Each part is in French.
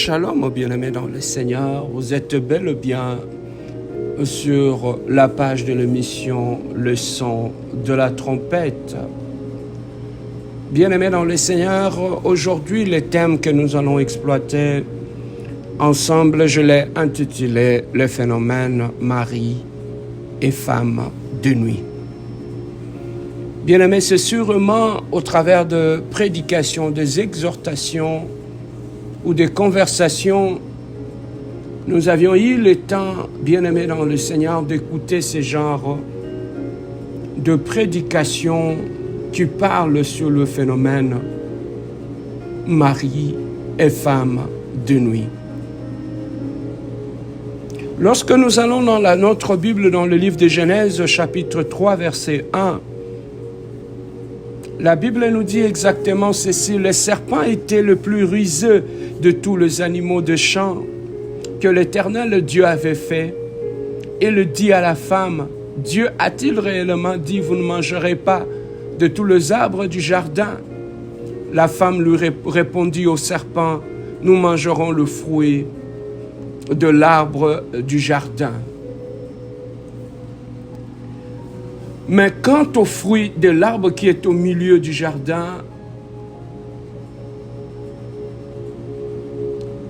Shalom, bien-aimés dans le Seigneur. Vous êtes bel et bien sur la page de l'émission Le son de la trompette. Bien-aimés dans le Seigneur, aujourd'hui, le thème que nous allons exploiter ensemble, je l'ai intitulé « Le phénomène mari et femme de nuit ». Bien-aimés, c'est sûrement au travers de prédications, des exhortations ou des conversations, nous avions eu le temps, bien-aimés dans le Seigneur, d'écouter ce genre de prédications qui parlent sur le phénomène mari et femme de nuit. Lorsque nous allons dans notre Bible, dans le livre de Genèse, chapitre 3, verset 1, la Bible nous dit exactement ceci: le serpent était le plus rusé de tous les animaux de champ que l'Éternel Dieu avait fait. Et il dit à la femme: Dieu a-t-il réellement dit, vous ne mangerez pas de tous les arbres du jardin? La femme lui répondit au serpent: nous mangerons le fruit de l'arbre du jardin. Mais quant au fruit de l'arbre qui est au milieu du jardin,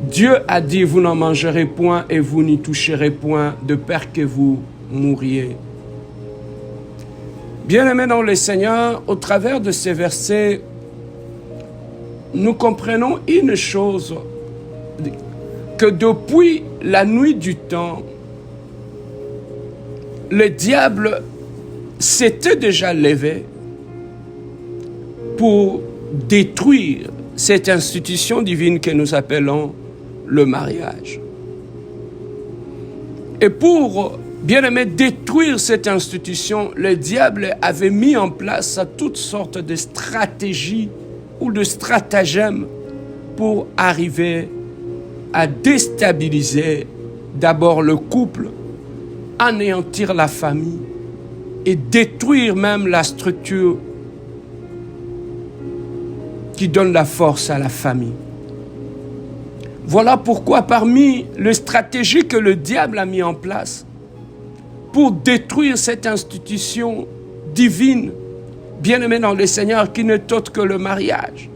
Dieu a dit, vous n'en mangerez point et vous n'y toucherez point, de peur que vous mouriez. Bien-aimés dans le Seigneur, au travers de ces versets, nous comprenons une chose, que depuis la nuit du temps, le diable s'était déjà levé pour détruire cette institution divine que nous appelons le mariage. Et pour, bien aimé, détruire cette institution, le diable avait mis en place toutes sortes de stratégies ou de stratagèmes pour arriver à déstabiliser d'abord le couple, anéantir la famille et détruire même la structure qui donne la force à la famille. Voilà pourquoi parmi les stratégies que le diable a mis en place pour détruire cette institution divine, bien-aimée dans le Seigneur, qui n'est autre que le mariage,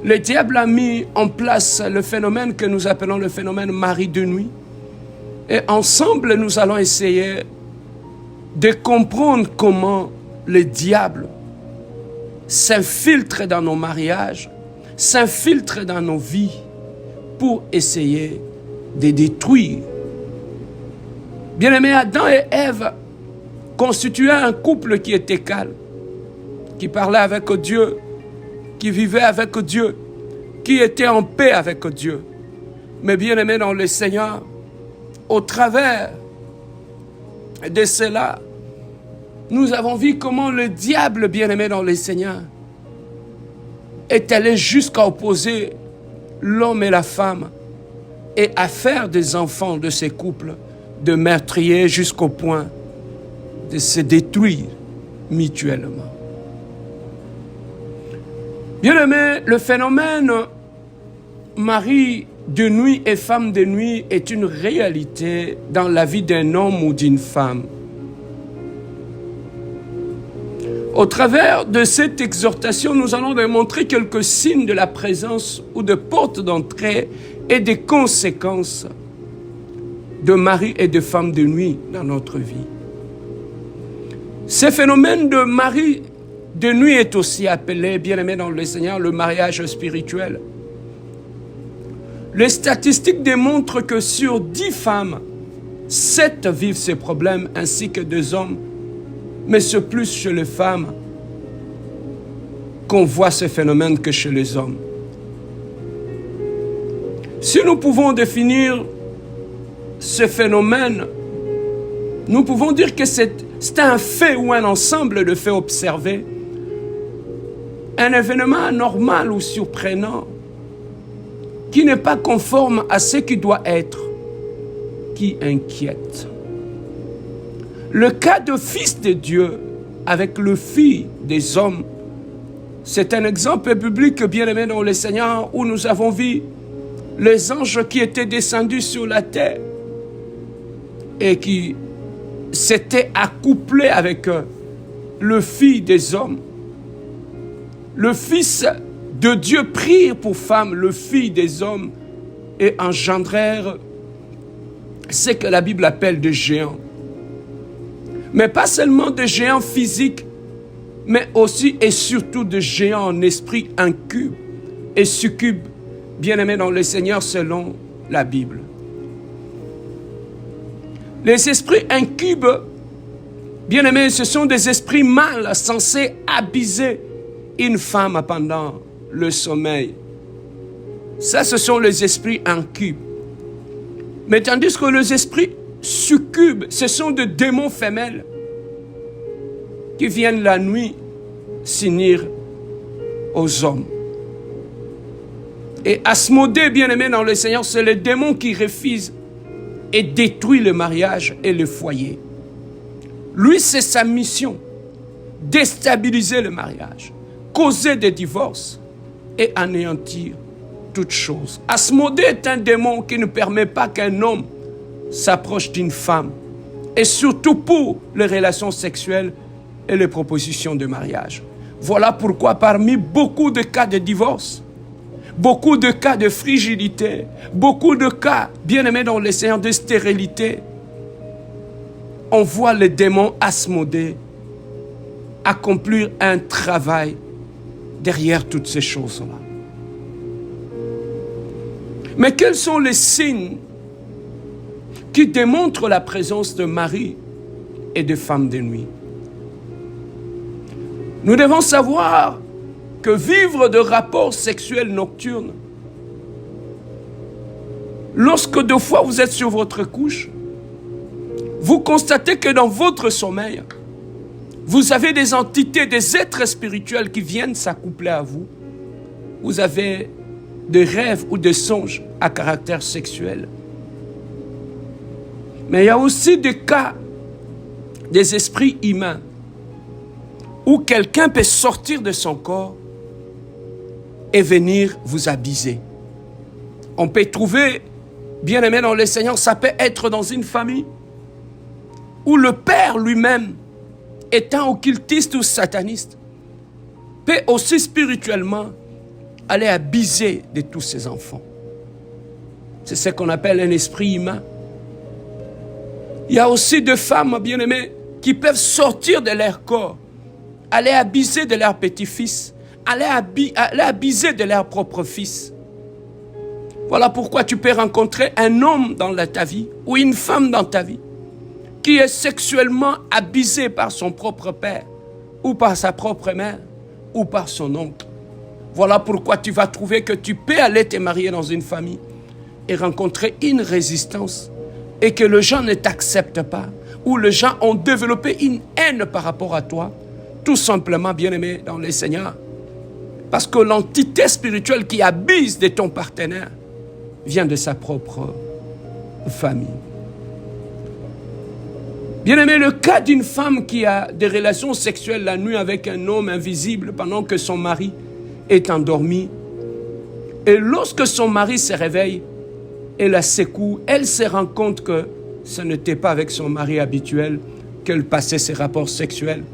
le diable a mis en place le phénomène que nous appelons le phénomène mari de nuit. Et ensemble, nous allons essayer de comprendre comment le diable s'infiltre dans nos mariages, s'infiltre dans nos vies pour essayer de détruire. Bien-aimés, Adam et Ève constituaient un couple qui était calme, qui parlait avec Dieu, qui vivait avec Dieu, qui était en paix avec Dieu. Mais bien-aimés dans le Seigneur, au travers de cela, nous avons vu comment le diable, bien-aimé dans le Seigneur, est allé jusqu'à opposer l'homme et la femme et à faire des enfants de ces couples de meurtriers jusqu'au point de se détruire mutuellement. Bien-aimé, le phénomène mari de nuit et femme de nuit est une réalité dans la vie d'un homme ou d'une femme. Au travers de cette exhortation, nous allons démontrer quelques signes de la présence ou de portes d'entrée et des conséquences de mari et de femme de nuit dans notre vie. Ce phénomène de mari de nuit est aussi appelé, bien-aimé dans le Seigneur, le mariage spirituel. Les statistiques démontrent que sur 10 femmes, 7 vivent ces problèmes, ainsi que 2 hommes, mais c'est plus chez les femmes qu'on voit ce phénomène que chez les hommes. Si nous pouvons définir ce phénomène, nous pouvons dire que c'est un fait ou un ensemble de faits observés, un événement anormal ou surprenant qui n'est pas conforme à ce qui doit être, qui inquiète. Le cas de fils de Dieu avec le fils des hommes, c'est un exemple biblique bien aimé dans le Seigneur où nous avons vu les anges qui étaient descendus sur la terre et qui s'étaient accouplés avec le Fils des hommes. Le Fils de Dieu prirent pour femme le Fils des hommes et engendrèrent ce que la Bible appelle des géants. Mais pas seulement des géants physiques, mais aussi et surtout des géants en esprit incubes et succubes, bien-aimés dans le Seigneur selon la Bible. Les esprits incubes, bien-aimés, ce sont des esprits mâles censés abuser une femme pendant le sommeil. Ça, ce sont les esprits incubes. Mais tandis que les esprits succubes, ce sont des démons femelles qui viennent la nuit s'unir aux hommes. Et Asmodée, bien-aimé dans le Seigneur, c'est le démon qui refuse et détruit le mariage et le foyer. Lui, c'est sa mission, déstabiliser le mariage, causer des divorces et anéantir toutes choses. Asmodée est un démon qui ne permet pas qu'un homme s'approche d'une femme, et surtout pour les relations sexuelles et les propositions de mariage. Voilà pourquoi parmi beaucoup de cas de divorce, beaucoup de cas de frigidité, beaucoup de cas, bien-aimés dans le Seigneur, de stérilité, on voit le démon Asmodée accomplir un travail derrière toutes ces choses-là. Mais quels sont les signes qui démontrent la présence de Marie et de femmes de nuit? Nous devons savoir que vivre de rapports sexuels nocturnes, lorsque deux fois vous êtes sur votre couche, vous constatez que dans votre sommeil, vous avez des entités, des êtres spirituels qui viennent s'accoupler à vous. Vous avez des rêves ou des songes à caractère sexuel. Mais il y a aussi des cas des esprits humains où quelqu'un peut sortir de son corps et venir vous abuser. On peut trouver, bien-aimé dans le Seigneur, ça peut être dans une famille où le père lui-même, étant occultiste ou sataniste, peut aussi spirituellement aller abuser de tous ses enfants. C'est ce qu'on appelle un esprit humain. Il y a aussi des femmes, bien-aimées, qui peuvent sortir de leur corps, aller abuser de leurs petits-fils, aller abuser de leurs propres fils. Voilà pourquoi tu peux rencontrer un homme dans ta vie ou une femme dans ta vie qui est sexuellement abusé par son propre père ou par sa propre mère ou par son oncle. Voilà pourquoi tu vas trouver que tu peux aller te marier dans une famille et rencontrer une résistance et que les gens ne t'acceptent pas ou les gens ont développé une haine par rapport à toi, tout simplement, bien-aimé dans le Seigneur, parce que l'entité spirituelle qui abuse de ton partenaire vient de sa propre famille. Bien-aimé, le cas d'une femme qui a des relations sexuelles la nuit avec un homme invisible pendant que son mari est endormi, et lorsque son mari se réveille, elle la secoue, elle se rend compte que ce n'était pas avec son mari habituel qu'elle passait ses rapports sexuels.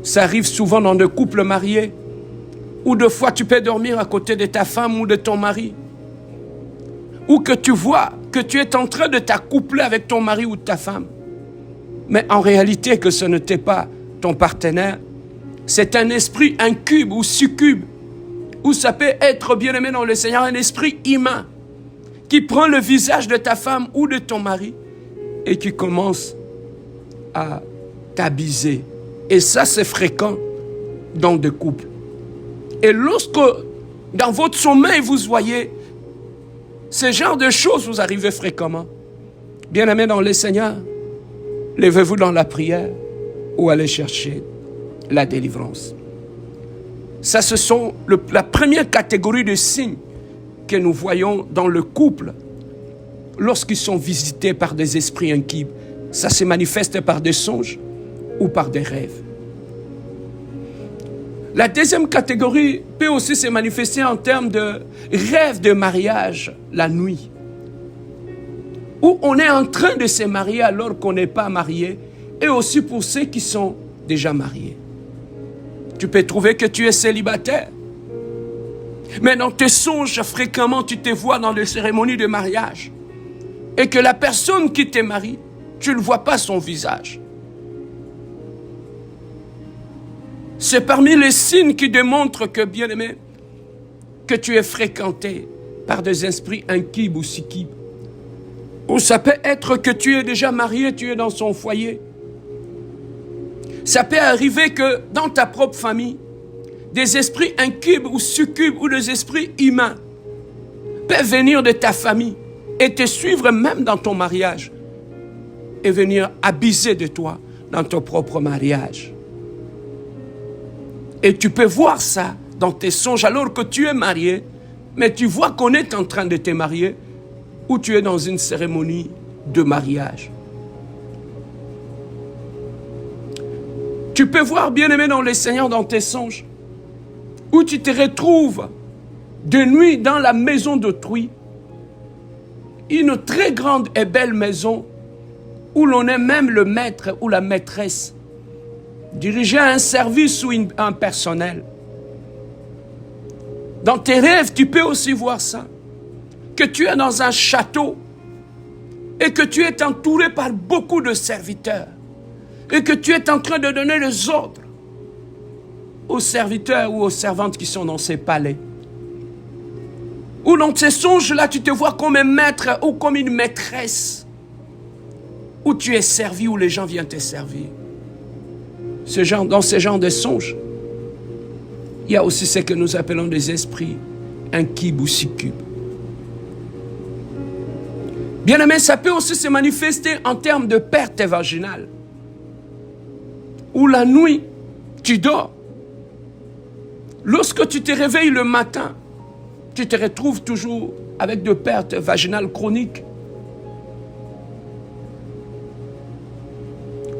Ça arrive souvent dans des couples mariés, où deux fois tu peux dormir à côté de ta femme ou de ton mari, ou que tu vois que tu es en train de t'accoupler avec ton mari ou ta femme, mais en réalité que ce n'était pas ton partenaire, c'est un esprit incube ou succube, ou ça peut être, bien-aimé dans le Seigneur, un esprit humain qui prend le visage de ta femme ou de ton mari et qui commence à t'abuser. Et ça, c'est fréquent dans des couples. Et lorsque, dans votre sommeil, vous voyez ce genre de choses, vous arrivez fréquemment. Bien-aimés dans le Seigneur, levez-vous dans la prière ou allez chercher la délivrance. Ça, ce sont la première catégorie de signes que nous voyons dans le couple lorsqu'ils sont visités par des esprits incubes. Ça se manifeste par des songes ou par des rêves. La deuxième catégorie peut aussi se manifester en termes de rêve de mariage la nuit, où on est en train de se marier alors qu'on n'est pas marié, et aussi pour ceux qui sont déjà mariés. Tu peux trouver que tu es célibataire, mais dans tes songes, fréquemment, tu te vois dans les cérémonies de mariage, et que la personne qui te marie, tu ne vois pas son visage. C'est parmi les signes qui démontrent que, bien-aimé, que tu es fréquenté par des esprits inquibes ou sikibes. Ou ça peut être que tu es déjà marié, tu es dans son foyer. Ça peut arriver que dans ta propre famille, des esprits inquibes ou succubes ou des esprits humains peuvent venir de ta famille et te suivre même dans ton mariage et venir abuser de toi dans ton propre mariage. Et tu peux voir ça dans tes songes alors que tu es marié, mais tu vois qu'on est en train de te marier ou tu es dans une cérémonie de mariage. Tu peux voir, bien-aimé dans le Seigneur, dans tes songes, où tu te retrouves de nuit dans la maison d'autrui, une très grande et belle maison où l'on est même le maître ou la maîtresse, diriger un service ou un personnel. Dans tes rêves, tu peux aussi voir ça, que tu es dans un château et que tu es entouré par beaucoup de serviteurs et que tu es en train de donner les ordres aux serviteurs ou aux servantes qui sont dans ces palais. Ou dans ces songes-là, tu te vois comme un maître ou comme une maîtresse, où tu es servi, où les gens viennent te servir. Dans ce genre de songes, il y a aussi ce que nous appelons des esprits inquibes ou succubes. Bien-aimé, ça peut aussi se manifester en termes de perte vaginale, où la nuit, tu dors. Lorsque tu te réveilles le matin, tu te retrouves toujours avec des pertes vaginales chroniques.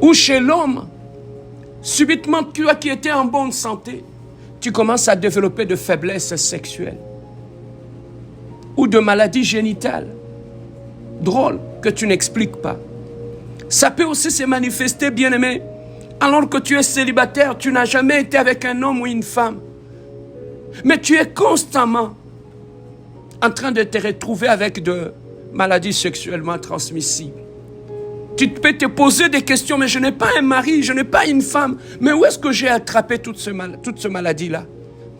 Ou chez l'homme, subitement, toi qui étais en bonne santé, tu commences à développer de faiblesses sexuelles ou de maladies génitales drôles que tu n'expliques pas. Ça peut aussi se manifester, bien-aimé, alors que tu es célibataire, tu n'as jamais été avec un homme ou une femme, mais tu es constamment en train de te retrouver avec de maladies sexuellement transmissibles. Tu peux te poser des questions, mais je n'ai pas un mari, je n'ai pas une femme. Mais où est-ce que j'ai attrapé toutes ces maladies-là?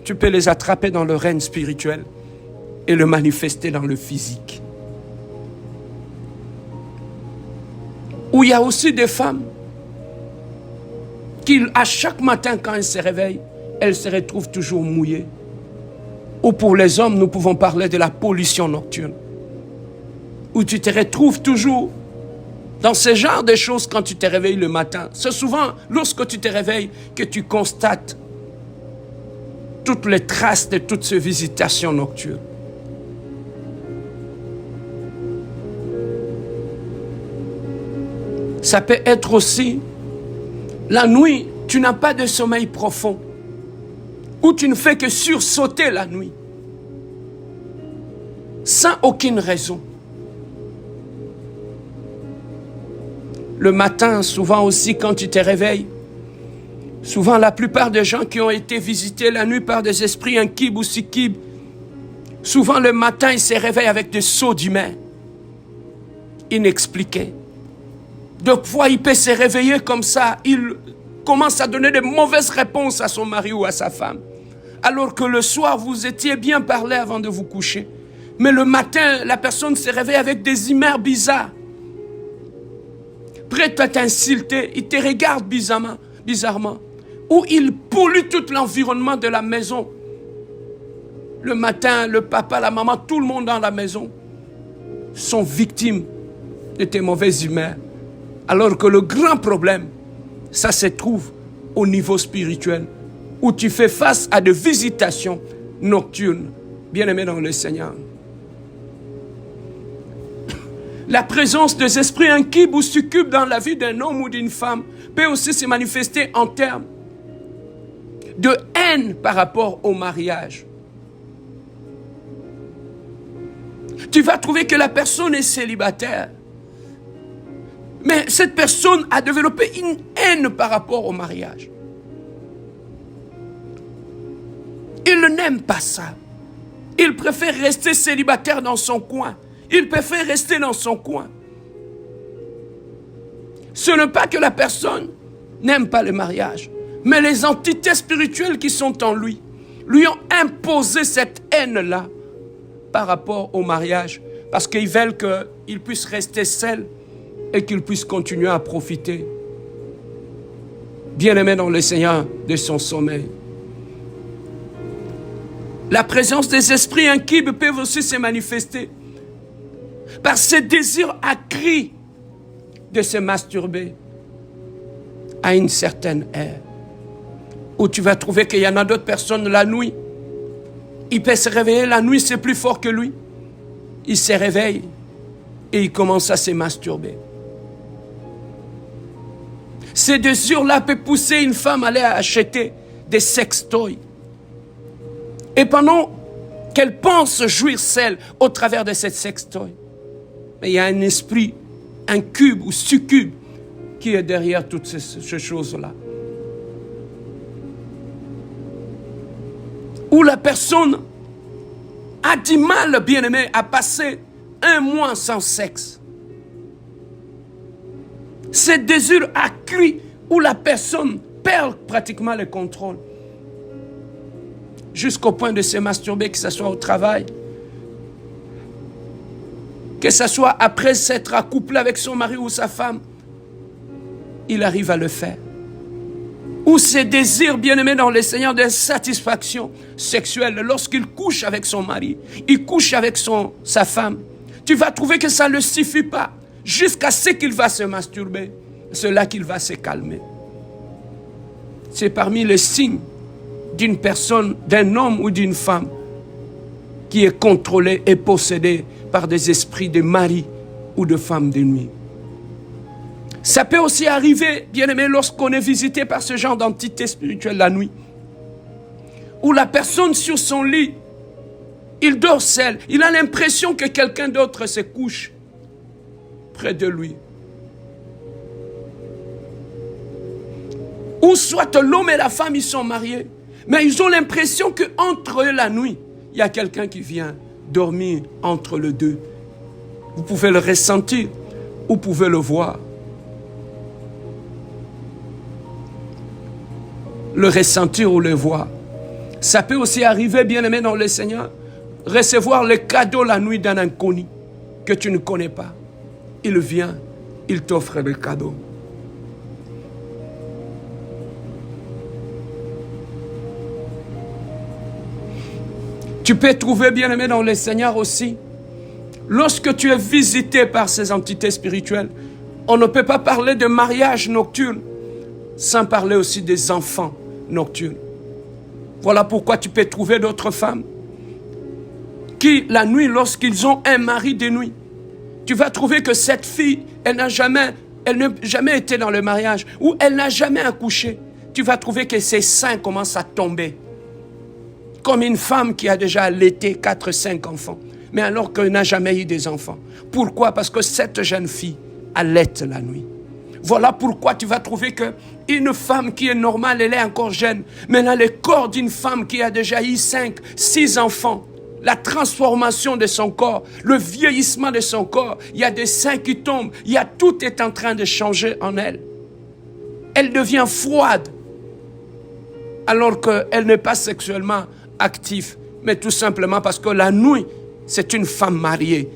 Tu peux les attraper dans le règne spirituel et le manifester dans le physique. Où il y a aussi des femmes qui, à chaque matin, quand elles se réveillent, elles se retrouvent toujours mouillées. Ou pour les hommes, nous pouvons parler de la pollution nocturne. Où tu te retrouves toujours dans ce genre de choses quand tu te réveilles le matin. C'est souvent lorsque tu te réveilles que tu constates toutes les traces de toutes ces visitations nocturnes. Ça peut être aussi la nuit, tu n'as pas de sommeil profond, où tu ne fais que sursauter la nuit, sans aucune raison. Le matin, souvent aussi, quand tu te réveilles, souvent la plupart des gens qui ont été visités la nuit par des esprits inquibes ou succubes, souvent le matin, ils se réveillent avec des sauts d'humains inexpliqués. Deux fois, il peut se réveiller comme ça, il commence à donner de mauvaises réponses à son mari ou à sa femme. Alors que le soir, vous étiez bien parlé avant de vous coucher. Mais le matin, la personne se réveille avec des humeurs bizarres. Prêt à t'insulter, il te regarde bizarrement. Ou il pollue tout l'environnement de la maison. Le matin, le papa, la maman, tout le monde dans la maison sont victimes de tes mauvaises humeurs. Alors que le grand problème, ça se trouve au niveau spirituel, où tu fais face à des visitations nocturnes. Bien-aimé dans le Seigneur. La présence des esprits inquibes ou succubes dans la vie d'un homme ou d'une femme peut aussi se manifester en termes de haine par rapport au mariage. Tu vas trouver que la personne est célibataire. Mais cette personne a développé une haine par rapport au mariage. Il n'aime pas ça. Il préfère rester célibataire dans son coin. Il préfère rester dans son coin. Ce n'est pas que la personne n'aime pas le mariage, mais les entités spirituelles qui sont en lui ont imposé cette haine-là par rapport au mariage, parce qu'ils veulent qu'il puisse rester seul et qu'il puisse continuer à profiter, bien-aimé dans le Seigneur, de son sommeil. La présence des esprits inquibes peut aussi se manifester par ce désir accru de se masturber à une certaine heure, où tu vas trouver qu'il y en a d'autres personnes la nuit. Il peut se réveiller la nuit, c'est plus fort que lui. Il se réveille et il commence à se masturber. Ce désir-là peut pousser une femme à aller acheter des sextoys. Et pendant qu'elle pense jouir seule au travers de cette sextoy, mais il y a un esprit, un cube ou succube qui est derrière toutes ces choses-là. Où la personne a du mal, bien-aimé, à passer un mois sans sexe. Ce désir accru où la personne perd pratiquement le contrôle. Jusqu'au point de se masturber, que ce soit au travail, que ce soit après s'être accouplé avec son mari ou sa femme, il arrive à le faire. Ou ses désirs, bien-aimés dans le Seigneur, de satisfaction sexuelle, lorsqu'il couche avec son mari, il couche avec sa femme, tu vas trouver que ça ne le suffit pas, jusqu'à ce qu'il va se masturber, c'est là qu'il va se calmer. C'est parmi les signes d'une personne, d'un homme ou d'une femme qui est contrôlé et possédé par des esprits de mari ou de femme de nuit. Ça peut aussi arriver, bien-aimé, lorsqu'on est visité par ce genre d'entité spirituelle la nuit, où la personne sur son lit, il dort seul, il a l'impression que quelqu'un d'autre se couche près de lui. Ou soit l'homme et la femme, ils sont mariés, mais ils ont l'impression qu'entre eux la nuit, il y a quelqu'un qui vient dormir entre les deux. Vous pouvez le ressentir, ou vous pouvez le voir. Le ressentir ou le voir. Ça peut aussi arriver, bien-aimé dans le Seigneur, recevoir le cadeau la nuit d'un inconnu que tu ne connais pas. Il vient, il t'offre le cadeau. Tu peux trouver, bien-aimé dans le Seigneur aussi, lorsque tu es visité par ces entités spirituelles, on ne peut pas parler de mariage nocturne sans parler aussi des enfants nocturnes. Voilà pourquoi tu peux trouver d'autres femmes qui, la nuit, lorsqu'ils ont un mari de nuit, tu vas trouver que cette fille, elle n'a jamais été dans le mariage ou elle n'a jamais accouché. Tu vas trouver que ses seins commencent à tomber. Comme une femme qui a déjà allaité 4-5 enfants, mais alors qu'elle n'a jamais eu des enfants. Pourquoi? Parce que cette jeune fille allaite la nuit. Voilà pourquoi tu vas trouver qu'une femme qui est normale, elle est encore jeune, mais elle a le corps d'une femme qui a déjà eu 5-6 enfants. La transformation de son corps, le vieillissement de son corps, il y a des seins qui tombent, tout est en train de changer en elle. Elle devient froide, alors qu'elle n'est pas sexuellement active, mais tout simplement parce que la nuit, c'est une femme mariée.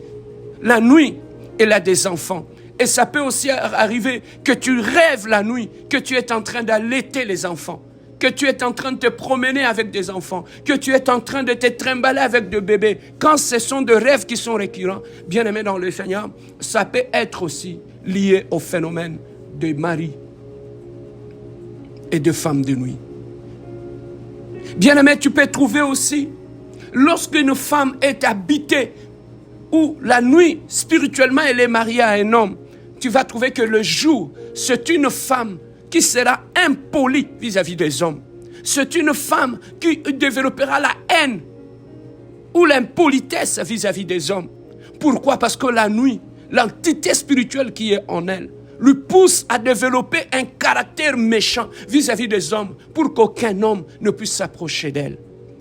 La nuit, elle a des enfants. Et ça peut aussi arriver que tu rêves la nuit, que tu es en train d'allaiter les enfants, que tu es en train de te promener avec des enfants, que tu es en train de te trimballer avec des bébés. Quand ce sont des rêves qui sont récurrents, bien aimés dans le Seigneur, ça peut être aussi lié au phénomène de mari et de femme de nuit. Bien aimé, tu peux trouver aussi, lorsqu'une femme est habitée, ou la nuit, spirituellement, elle est mariée à un homme, tu vas trouver que le jour, c'est une femme qui sera impolie vis-à-vis des hommes. C'est une femme qui développera la haine ou l'impolitesse vis-à-vis des hommes. Pourquoi? Parce que la nuit, l'entité spirituelle qui est en elle, lui pousse à développer un caractère méchant vis-à-vis des hommes pour qu'aucun homme ne puisse s'approcher d'elle.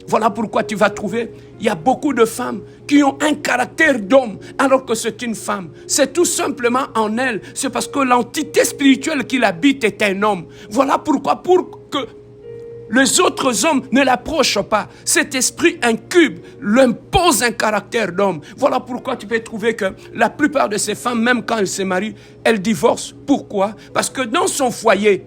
Voilà pourquoi tu vas trouver, il y a beaucoup de femmes qui ont un caractère d'homme alors que c'est une femme. C'est tout simplement en elle. C'est parce que l'entité spirituelle qui l'habite est un homme. Voilà pourquoi, pour que les autres hommes ne l'approchent pas, cet esprit incube l'impose un caractère d'homme. Voilà pourquoi tu peux trouver que la plupart de ces femmes, même quand elles se marient, elles divorcent. Pourquoi? Parce que dans son foyer,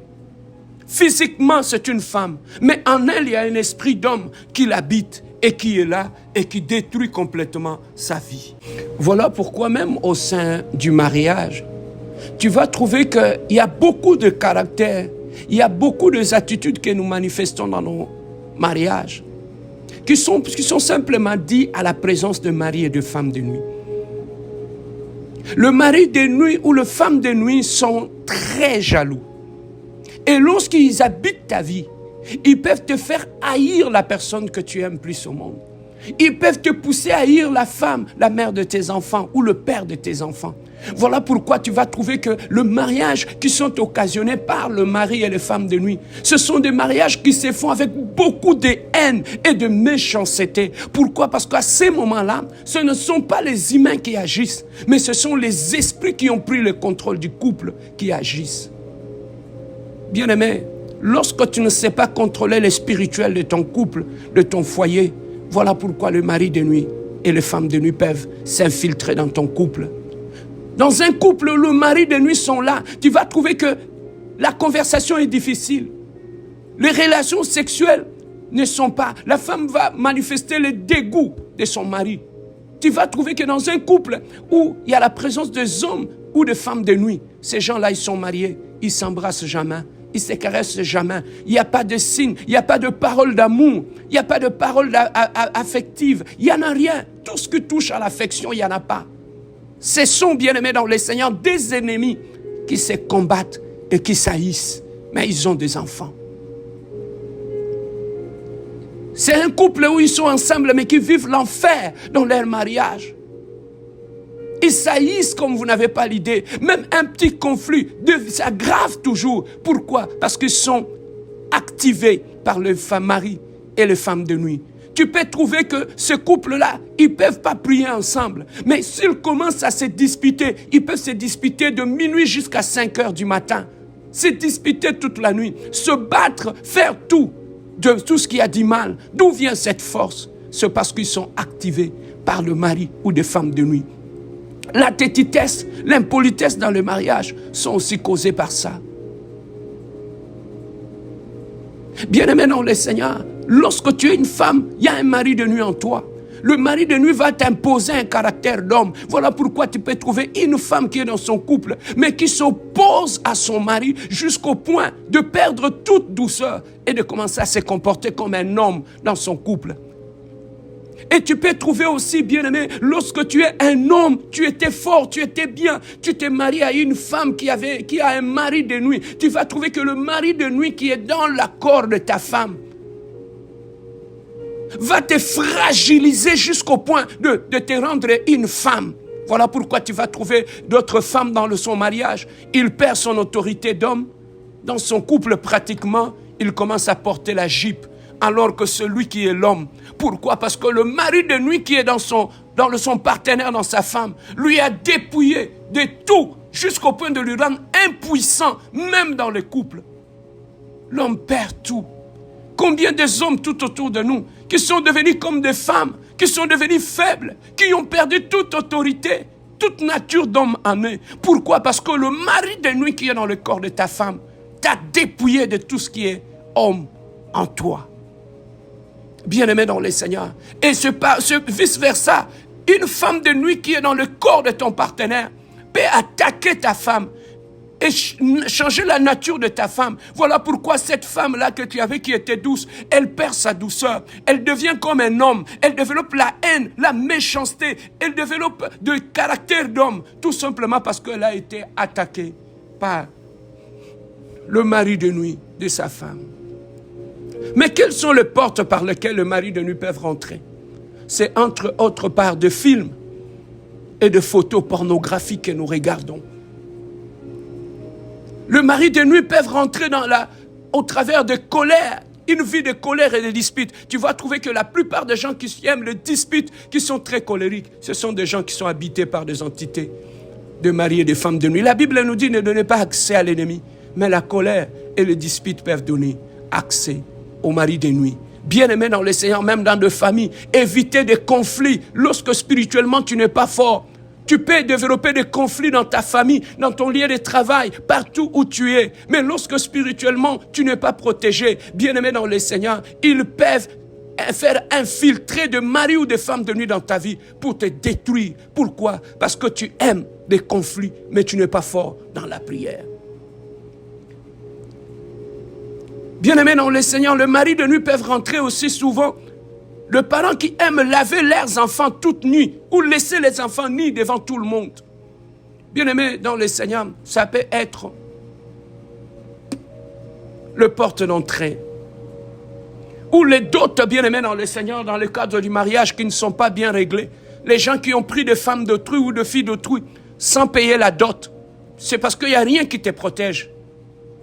physiquement, c'est une femme, mais en elle, il y a un esprit d'homme qui l'habite et qui est là et qui détruit complètement sa vie. Voilà pourquoi même au sein du mariage, tu vas trouver qu'il y a beaucoup de caractères, il y a beaucoup d'attitudes que nous manifestons dans nos mariages qui sont simplement dites à la présence de mari et de femme de nuit. Le mari de nuit ou la femme de nuit sont très jaloux. Et lorsqu'ils habitent ta vie, ils peuvent te faire haïr la personne que tu aimes plus au monde. Ils peuvent te pousser à haïr la femme, la mère de tes enfants ou le père de tes enfants. Voilà pourquoi tu vas trouver que le mariage qui sont occasionnés par le mari et les femmes de nuit, ce sont des mariages qui se font avec beaucoup de haine et de méchanceté. Pourquoi? Parce qu'à ces moments-là, ce ne sont pas les humains qui agissent, mais ce sont les esprits qui ont pris le contrôle du couple qui agissent. Bien-aimé, lorsque tu ne sais pas contrôler le spirituel de ton couple, de ton foyer, voilà pourquoi le mari de nuit et les femmes de nuit peuvent s'infiltrer dans ton couple. Dans un couple où le mari de nuit sont là, tu vas trouver que la conversation est difficile. Les relations sexuelles ne sont pas... La femme va manifester le dégoût de son mari. Tu vas trouver que dans un couple où il y a la présence des hommes ou de femmes de nuit, ces gens-là, ils sont mariés, ils ne s'embrassent jamais. Ils ne se caressent jamais. Il n'y a pas de signe, il n'y a pas de parole d'amour, il n'y a pas de parole affective, il n'y en a rien. Tout ce qui touche à l'affection, il n'y en a pas. Ce sont, bien-aimés dans le Seigneur, des ennemis qui se combattent et qui s'haïssent, mais ils ont des enfants. C'est un couple où ils sont ensemble, mais qui vivent l'enfer dans leur mariage. Ils s'haïssent comme vous n'avez pas l'idée. Même un petit conflit s'aggrave toujours. Pourquoi? Parce qu'ils sont activés par le mari et les femmes de nuit. Tu peux trouver que ce couple-là, ils ne peuvent pas prier ensemble. Mais s'ils commencent à se disputer, ils peuvent se disputer de minuit jusqu'à 5 heures du matin. Se disputer toute la nuit. Se battre, faire tout. De tout ce qui a du mal. D'où vient cette force? C'est parce qu'ils sont activés par le mari ou des femmes de nuit. La tétitesse, l'impolitesse dans le mariage sont aussi causées par ça. Bien-aimé dans le Seigneur, lorsque tu es une femme, il y a un mari de nuit en toi. Le mari de nuit va t'imposer un caractère d'homme. Voilà pourquoi tu peux trouver une femme qui est dans son couple, mais qui s'oppose à son mari jusqu'au point de perdre toute douceur et de commencer à se comporter comme un homme dans son couple. Et tu peux trouver aussi, bien-aimé, lorsque tu es un homme, tu étais fort, tu étais bien, tu t'es marié à une femme qui a un mari de nuit. Tu vas trouver que le mari de nuit qui est dans l'accord de ta femme va te fragiliser jusqu'au point de te rendre une femme. Voilà pourquoi tu vas trouver d'autres femmes dans son mariage. Il perd son autorité d'homme. Dans son couple, pratiquement, il commence à porter la jupe. Alors que celui qui est l'homme. Pourquoi? Parce que le mari de nuit qui est dans son partenaire, dans sa femme, lui a dépouillé de tout jusqu'au point de lui rendre impuissant, même dans le couple. L'homme perd tout. Combien des hommes tout autour de nous qui sont devenus comme des femmes, qui sont devenus faibles, qui ont perdu toute autorité, toute nature d'homme en eux. Pourquoi? Parce que le mari de nuit qui est dans le corps de ta femme t'a dépouillé de tout ce qui est homme en toi. Bien-aimé dans le Seigneur. Et vice-versa, une femme de nuit qui est dans le corps de ton partenaire peut attaquer ta femme et changer la nature de ta femme. Voilà pourquoi cette femme-là que tu avais qui était douce, elle perd sa douceur. Elle devient comme un homme. Elle développe la haine, la méchanceté. Elle développe le caractère d'homme. Tout simplement parce qu'elle a été attaquée par le mari de nuit de sa femme. Mais quelles sont les portes par lesquelles le mari de nuit peut rentrer? C'est entre autres par de films et de photos pornographiques que nous regardons. Le mari de nuit peut rentrer au travers de colère, une vie de colère et de disputes. Tu vas trouver que la plupart des gens qui aiment les disputes, qui sont très colériques, ce sont des gens qui sont habités par des entités de maris et de femmes de nuit. La Bible nous dit ne donnez pas accès à l'ennemi, mais la colère et les disputes peuvent donner accès au mari de nuit. Bien-aimé dans le Seigneur, même dans des familles, évitez des conflits lorsque spirituellement tu n'es pas fort. Tu peux développer des conflits dans ta famille, dans ton lieu de travail, partout où tu es. Mais lorsque spirituellement tu n'es pas protégé, bien-aimé dans le Seigneur, ils peuvent faire infiltrer de maris ou de femmes de nuit dans ta vie pour te détruire. Pourquoi? Parce que tu aimes des conflits, mais tu n'es pas fort dans la prière. Bien-aimé dans le Seigneur, le mari de nuit peut rentrer aussi souvent. Le parent qui aime laver leurs enfants toute nuit ou laisser les enfants nus devant tout le monde. Bien-aimé dans le Seigneur, ça peut être le porte d'entrée. Ou les dots, bien-aimés dans le Seigneur, dans le cadre du mariage qui ne sont pas bien réglés. Les gens qui ont pris des femmes d'autrui ou de filles d'autrui sans payer la dot. C'est parce qu'il n'y a rien qui te protège.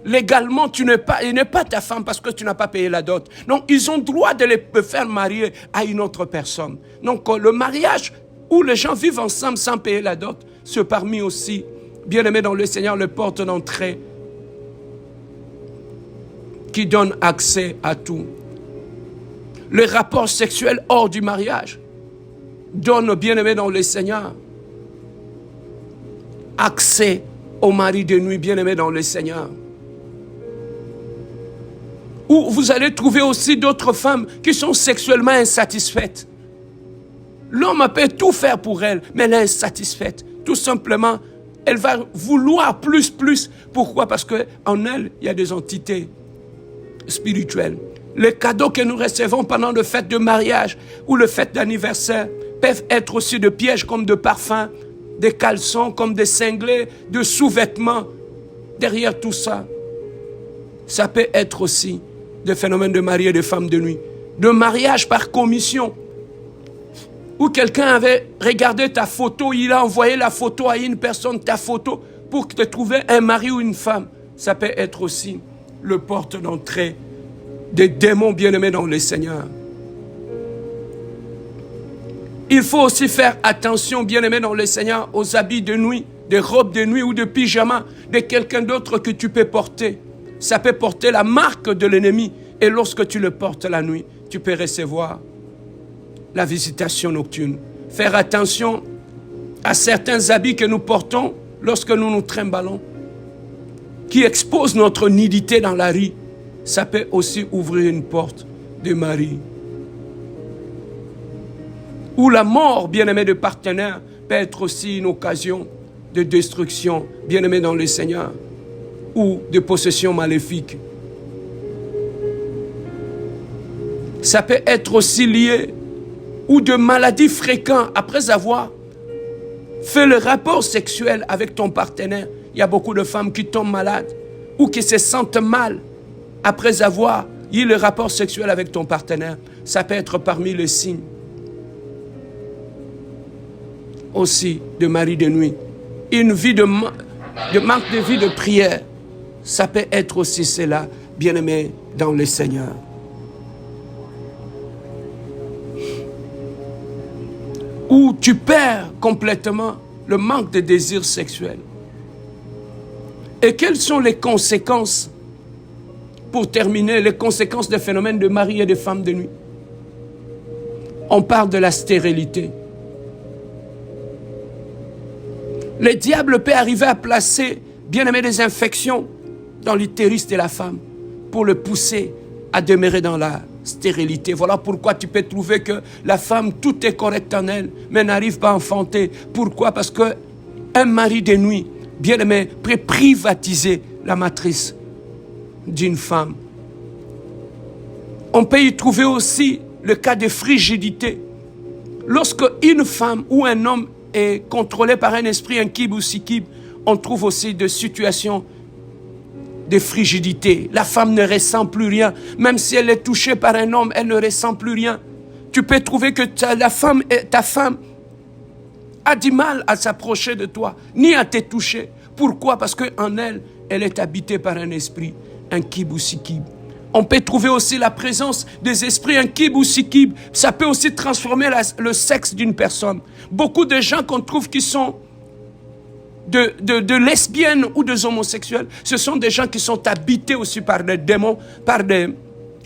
Légalement, tu n'es pas ta femme parce que tu n'as pas payé la dot. Donc, ils ont droit de les faire marier à une autre personne. Donc, le mariage où les gens vivent ensemble sans payer la dot, c'est parmi aussi, bien-aimé dans le Seigneur, le porte d'entrée qui donne accès à tout. Les rapports sexuels hors du mariage donnent, bien-aimé dans le Seigneur, accès au mari de nuit, bien-aimé dans le Seigneur. Où vous allez trouver aussi d'autres femmes qui sont sexuellement insatisfaites. L'homme peut tout faire pour elle, mais elle est insatisfaite. Tout simplement, elle va vouloir plus. Pourquoi? Parce qu'en elle, il y a des entités spirituelles. Les cadeaux que nous recevons pendant le fête de mariage ou le fête d'anniversaire peuvent être aussi de pièges comme de parfums, des caleçons comme des cinglés, de sous-vêtements. Derrière tout ça, ça peut être aussi des phénomènes de mari et de femmes de nuit. De mariage par commission. Où quelqu'un avait regardé ta photo, il a envoyé la photo à une personne, ta photo, pour te trouver un mari ou une femme. Ça peut être aussi le porte d'entrée des démons bien-aimés dans le Seigneur. Il faut aussi faire attention, bien-aimés dans le Seigneur, aux habits de nuit, des robes de nuit ou de pyjama de quelqu'un d'autre que tu peux porter. Ça peut porter la marque de l'ennemi. Et lorsque tu le portes la nuit, tu peux recevoir la visitation nocturne. Faire attention à certains habits que nous portons lorsque nous nous trimballons, qui exposent notre nudité dans la rue. Ça peut aussi ouvrir une porte de mari. Ou la mort, bien-aimé de partenaire, peut être aussi une occasion de destruction, bien-aimé dans le Seigneur, ou de possession maléfique. Ça peut être aussi lié ou de maladies fréquentes après avoir fait le rapport sexuel avec ton partenaire. Il y a beaucoup de femmes qui tombent malades ou qui se sentent mal après avoir eu le rapport sexuel avec ton partenaire. Ça peut être parmi les signes aussi de mari de nuit. Une vie de manque de vie de prière. Ça peut être aussi cela, bien-aimé dans le Seigneur. Où tu perds complètement le manque de désir sexuel. Et quelles sont les conséquences, pour terminer, les conséquences des phénomènes de mari et de femme de nuit? On parle de la stérilité. Le diable peut arriver à placer, bien-aimé, des infections dans l'utérus de la femme pour le pousser à demeurer dans la stérilité. Voilà pourquoi tu peux trouver que la femme, tout est correct en elle, mais n'arrive pas à enfanter. Pourquoi? Parce qu'un mari de nuit, bien-aimé, peut privatiser la matrice d'une femme. On peut y trouver aussi le cas de frigidité. Lorsque une femme ou un homme est contrôlé par un esprit inquibe ou sikib, on trouve aussi des situations de frigidité. La femme ne ressent plus rien. Même si elle est touchée par un homme, elle ne ressent plus rien. Tu peux trouver que ta femme a du mal à s'approcher de toi, ni à te toucher. Pourquoi? Parce qu'en elle, elle est habitée par un esprit, un kib ou sikib. On peut trouver aussi la présence des esprits, un kib ou sikib. Ça peut aussi transformer le sexe d'une personne. Beaucoup de gens qu'on trouve qui sont de lesbiennes ou des homosexuels, ce sont des gens qui sont habités aussi par des démons, par des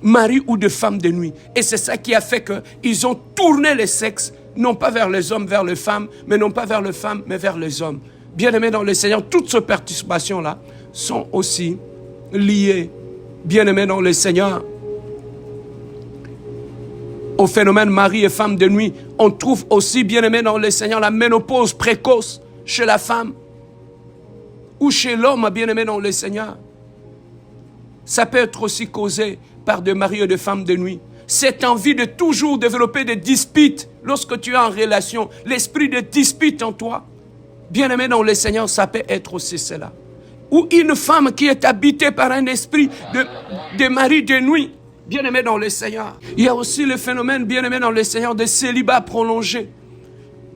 maris ou des femmes de nuit. Et c'est ça qui a fait qu'ils ont tourné les sexes, non pas vers les hommes, vers les femmes, mais non pas vers les femmes, mais vers les hommes. Bien-aimés dans le Seigneur, toutes ces perturbations-là sont aussi liées, bien-aimés dans le Seigneur, au phénomène mari et femme de nuit. On trouve aussi, bien-aimés dans le Seigneur, la ménopause précoce chez la femme ou chez l'homme, bien-aimé dans le Seigneur. Ça peut être aussi causé par des maris et des femmes de nuit. Cette envie de toujours développer des disputes lorsque tu es en relation, l'esprit de dispute en toi. Bien-aimé dans le Seigneur, ça peut être aussi cela. Ou une femme qui est habitée par un esprit de mari de nuit. Bien-aimé dans le Seigneur. Il y a aussi le phénomène, bien-aimé dans le Seigneur, de célibat prolongé.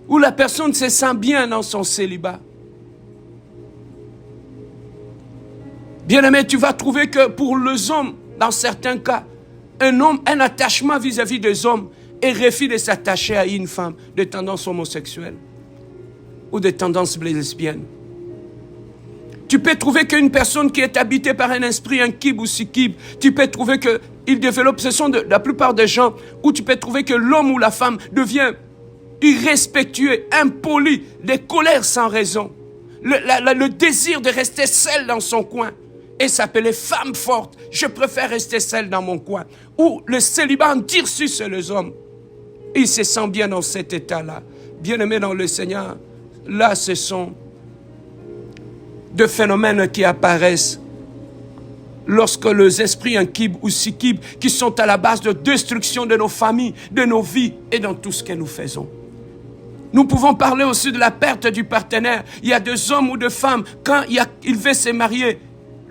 Où la personne se sent bien dans son célibat. Bien-aimé, tu vas trouver que pour les hommes, dans certains cas, un attachement vis-à-vis des hommes et refuse de s'attacher à une femme de tendance homosexuelle ou de tendance lesbienne. Tu peux trouver qu'une personne qui est habitée par un esprit, un kib ou sikib, tu peux trouver qu'il développe, ce sont la plupart des gens où tu peux trouver que l'homme ou la femme devient irrespectueux, impoli, des colères sans raison, le désir de rester seul dans son coin. Et s'appeler femme forte. Je préfère rester seule dans mon coin. Ou le célibat endurci sur les hommes. Il se sent bien dans cet état-là. Bien-aimé dans le Seigneur, là ce sont des phénomènes qui apparaissent lorsque les esprits en kib ou sikib qui sont à la base de destruction de nos familles, de nos vies et dans tout ce que nous faisons. Nous pouvons parler aussi de la perte du partenaire. Il y a des hommes ou des femmes, quand il veut se marier,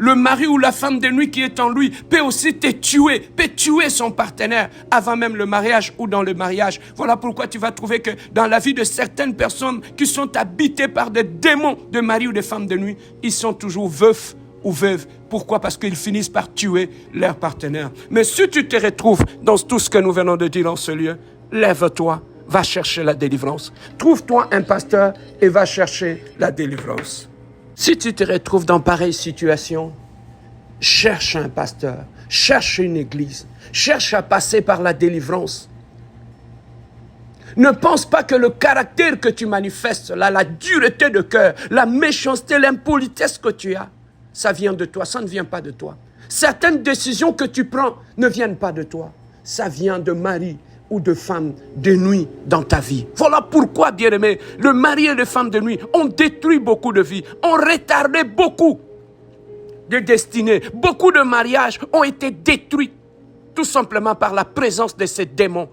le mari ou la femme de nuit qui est en lui peut aussi peut tuer son partenaire avant même le mariage ou dans le mariage. Voilà pourquoi tu vas trouver que dans la vie de certaines personnes qui sont habitées par des démons de mari ou de femme de nuit, ils sont toujours veufs ou veuves. Pourquoi? Parce qu'ils finissent par tuer leur partenaire. Mais si tu te retrouves dans tout ce que nous venons de dire dans ce lieu, lève-toi, va chercher la délivrance. Trouve-toi un pasteur et va chercher la délivrance. Si tu te retrouves dans pareille situation, cherche un pasteur, cherche une église, cherche à passer par la délivrance. Ne pense pas que le caractère que tu manifestes, là, la dureté de cœur, la méchanceté, l'impolitesse que tu as, ça vient de toi, ça ne vient pas de toi. Certaines décisions que tu prends ne viennent pas de toi, ça vient de mari ou de femmes de nuit dans ta vie. Voilà pourquoi, bien-aimés, le mari et les femmes de nuit ont détruit beaucoup de vies, ont retardé beaucoup de destinées. Beaucoup de mariages ont été détruits tout simplement par la présence de ces démons.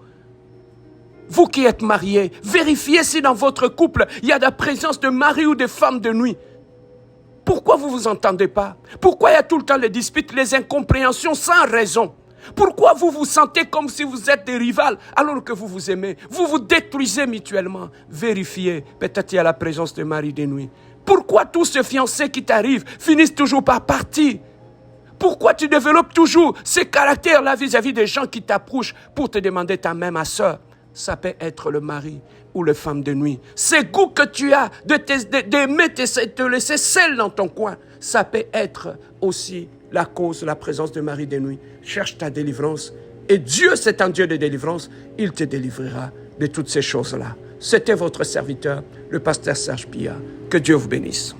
Vous qui êtes mariés, vérifiez si dans votre couple, il y a la présence de mari ou de femmes de nuit. Pourquoi vous ne vous entendez pas? Pourquoi il y a tout le temps les disputes, les incompréhensions sans raison? Pourquoi vous vous sentez comme si vous êtes des rivales alors que vous vous aimez? Vous vous détruisez mutuellement. Vérifiez, peut-être il y a la présence de mari de nuit. Pourquoi tous ces fiancés qui t'arrivent finissent toujours par partir? Pourquoi tu développes toujours ces caractères-là vis-à-vis des gens qui t'approchent pour te demander ta main, ma soeur? Ça peut être le mari ou la femme de nuit. Ce goût que tu as d'aimer te laisser seul dans ton coin, ça peut être aussi la cause, la présence de mari de nuit. Cherche ta délivrance. Et Dieu, c'est un Dieu de délivrance. Il te délivrera de toutes ces choses-là. C'était votre serviteur, le pasteur Serge Pia. Que Dieu vous bénisse.